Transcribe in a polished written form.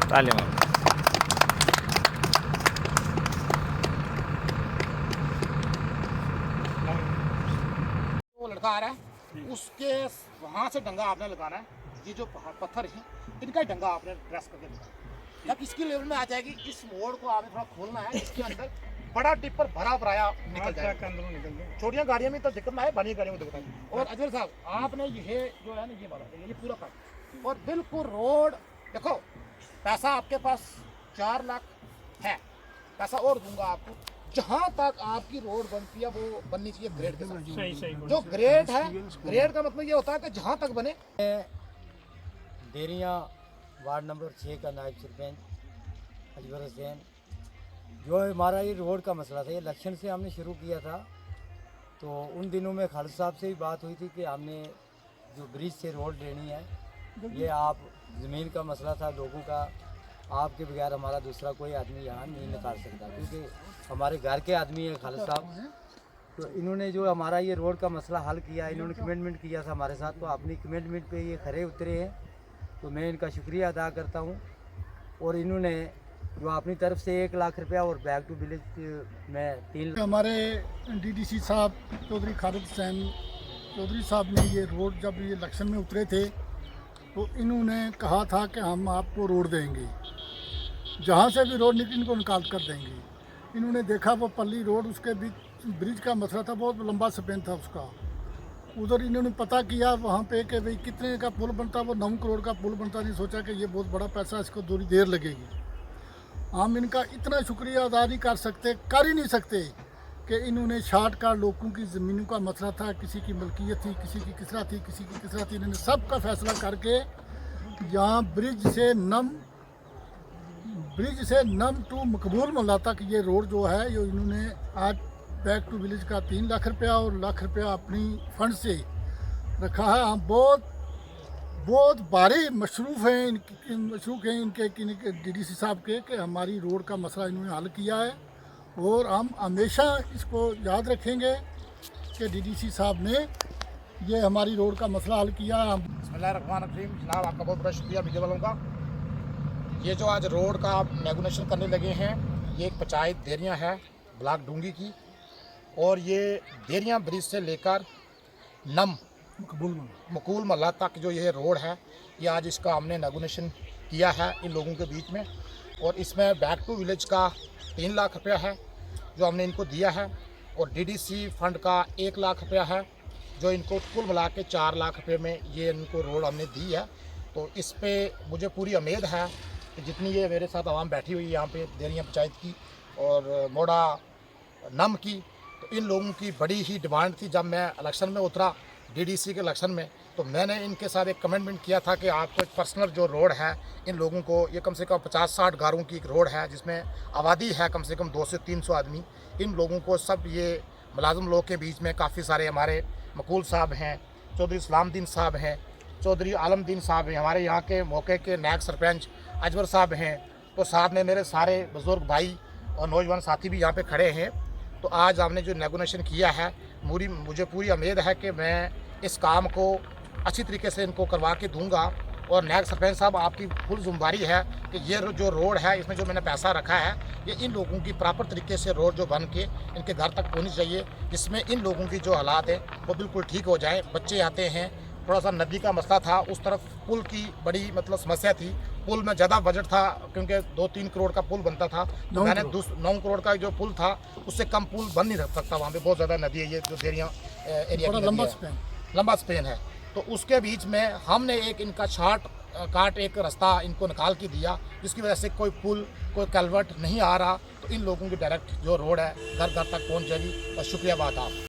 ताली मारो। वो लड़का आ रहा है, उसके वहाँ से डंगा आपने लगाना है। ये जो पत्थर है इनका ही डंगा आपने प्रेस करके लगाना। जब इसकी लेवल में आ जाएगी, इस मोड़ को आपने थोड़ा खोलना है। इसके अंदर बड़ा टिप्पर भरा भराया निकल जाएगा। छोटियाँ गाड़ियों में तो दिक्कत ना है, बड़ी गाड़ियों में दिक्कत है। और अजमेर साहब, आपने ये जो है ना, ये वाला ये पूरा काट और बिल्कुल रोड देखो। पैसा आपके पास 4 लाख है, पैसा और दूंगा आपको। जहाँ तक आपकी रोड बनती है वो बननी चाहिए ग्रेड के साथ। जो ग्रेड है, ग्रेड का मतलब ये होता है कि जहाँ तक बने। देरियाँ वार्ड नंबर 6 का नायब सरपंच अजवर हुसैन। जो हमारा ये रोड का मसला था, ये इलेक्शन से हमने शुरू किया था। तो उन दिनों में खालिद साहब से भी बात हुई थी कि हमने जो ब्रिज से रोड लेनी है, ये आप ज़मीन का मसला था लोगों का। आपके बगैर हमारा दूसरा कोई आदमी यहाँ नहीं निकाल सकता, क्योंकि हमारे घर के आदमी है खालिद साहब। तो इन्होंने जो हमारा ये रोड का मसला हल किया, इन्होंने कमिटमेंट किया था हमारे साथ। तो अपनी कमिटमेंट पे ये खरे उतरे हैं, तो मैं इनका शुक्रिया अदा करता हूँ। और इन्होंने जो अपनी तरफ से 1 लाख रुपया और बैक टू विलेज में 3 लाख। हमारे डीडीसी साहब चौधरी खालिद हुसैन चौधरी साहब ने ये रोड, जब ये इलेक्शन में उतरे थे तो इन्होंने कहा था कि हम आपको रोड देंगे, जहाँ से भी रोड निकली इनको निकाल कर देंगे। इन्होंने देखा वो पल्ली रोड, उसके बीच ब्रिज का मसला था, बहुत लंबा स्पेन था उसका। उधर इन्होंने पता किया वहाँ पे कि भाई कितने का पुल बनता, वो 9 करोड़ का पुल बनता। नहीं सोचा कि ये बहुत बड़ा पैसा, इसको थोड़ी देर लगेगी। हम इनका इतना शुक्रिया अदा नहीं कर ही नहीं सकते कि इन्होंने शॉर्टकट लोगों की ज़मीनों का मसला था, किसी की मलकियत थी, किसी की किसरा थी, किसी की किसरा थी, इन्होंने सब का फैसला करके यहाँ ब्रिज से नम टू मकबूल मोहल्ला तक ये रोड जो है, ये इन्होंने आज बैक टू विलेज का 3 लाख रुपया और लाख रुपया अपनी फंड से रखा है। हम बहुत भारी मशरूफ़ हैं इनके डीडीसी साहब के कि हमारी रोड का मसला इन्होंने हल किया है। और हम हमेशा इसको याद रखेंगे कि डीडीसी साहब ने ये हमारी रोड का मसला हल किया है। बिस्मिल्लाहिर्रहमानिर्रहीम। जनाब, आपका बहुत बहुत शुक्रिया मीडिया वालों का। ये जो आज रोड का आप नेगोशिएशन करने लगे हैं, ये एक पंचायत देरियाँ है ब्लॉक डूंगी की। और ये देरियाँ ब्रिज से लेकर नम मकूल मोहल्ला तक जो ये रोड है, ये आज इसका हमने नेगोशिएशन किया है इन लोगों के बीच में। और इसमें बैक टू विलेज का 3 लाख रुपया है जो हमने इनको दिया है, और डीडीसी फंड का 1 लाख रुपया है जो इनको कुल मिला के 4 लाख रुपये में ये इनको रोड हमने दी है। तो इस पर मुझे पूरी उम्मीद है कि जितनी ये मेरे साथ आवाम बैठी हुई है यहाँ पे देरियाँ पंचायत की और मोड़ा नम की, तो इन लोगों की बड़ी ही डिमांड थी। जब मैं इलेक्शन में उतरा डीडीसी के इलेक्शन में, तो मैंने इनके साथ एक कमिटमेंट किया था कि आपको एक पर्सनल जो रोड है इन लोगों को, ये कम से कम 50-60 घरों की एक रोड है जिसमें आबादी है कम से कम 200 से 300 आदमी। इन लोगों को सब ये मुलाजिम लोग के बीच में काफ़ी सारे हमारे मकूल साहब हैं, चौधरी इस्लामुद्दीन साहब हैं, चौधरी आलमदीन साहब हैं, हमारे यहाँ के मौके के नायब सरपंच अजवर साहब हैं, तो साथ में मेरे सारे बुज़ुर्ग भाई और नौजवान साथी भी यहाँ पे खड़े हैं। तो आज हमने जो नेगोशिएशन किया है, मुझे पूरी उम्मीद है कि मैं इस काम को अच्छी तरीके से इनको करवा के दूंगा। और नायब सरपंच साहब, आपकी फुल जिम्मेदारी है कि ये जो रोड है, इसमें जो मैंने पैसा रखा है, ये इन लोगों की प्रॉपर तरीके से रोड जो बन के इनके घर तक पहुँचनी चाहिए, जिसमें इन लोगों की जो हालात है वो बिल्कुल ठीक हो जाए। बच्चे आते हैं, थोड़ा सा नदी का मसला था, उस तरफ पुल की बड़ी मतलब समस्या थी। पुल में ज़्यादा बजट था क्योंकि 2-3 करोड़ का पुल बनता था, तो मैंने 9 करोड़ का जो पुल था उससे कम पुल बन नहीं सकता। वहाँ पे बहुत ज़्यादा नदी है, ये जो देरियाँ एरिया की लंबा स्पेन है। तो उसके बीच में हमने एक इनका शॉर्ट एक रास्ता इनको निकाल के दिया, जिसकी वजह से कोई पुल कोई कलवर्ट नहीं आ रहा। तो इन लोगों की डायरेक्ट जो रोड है घर घर तक पहुँच जाएगी। और शुक्रिया बात आप।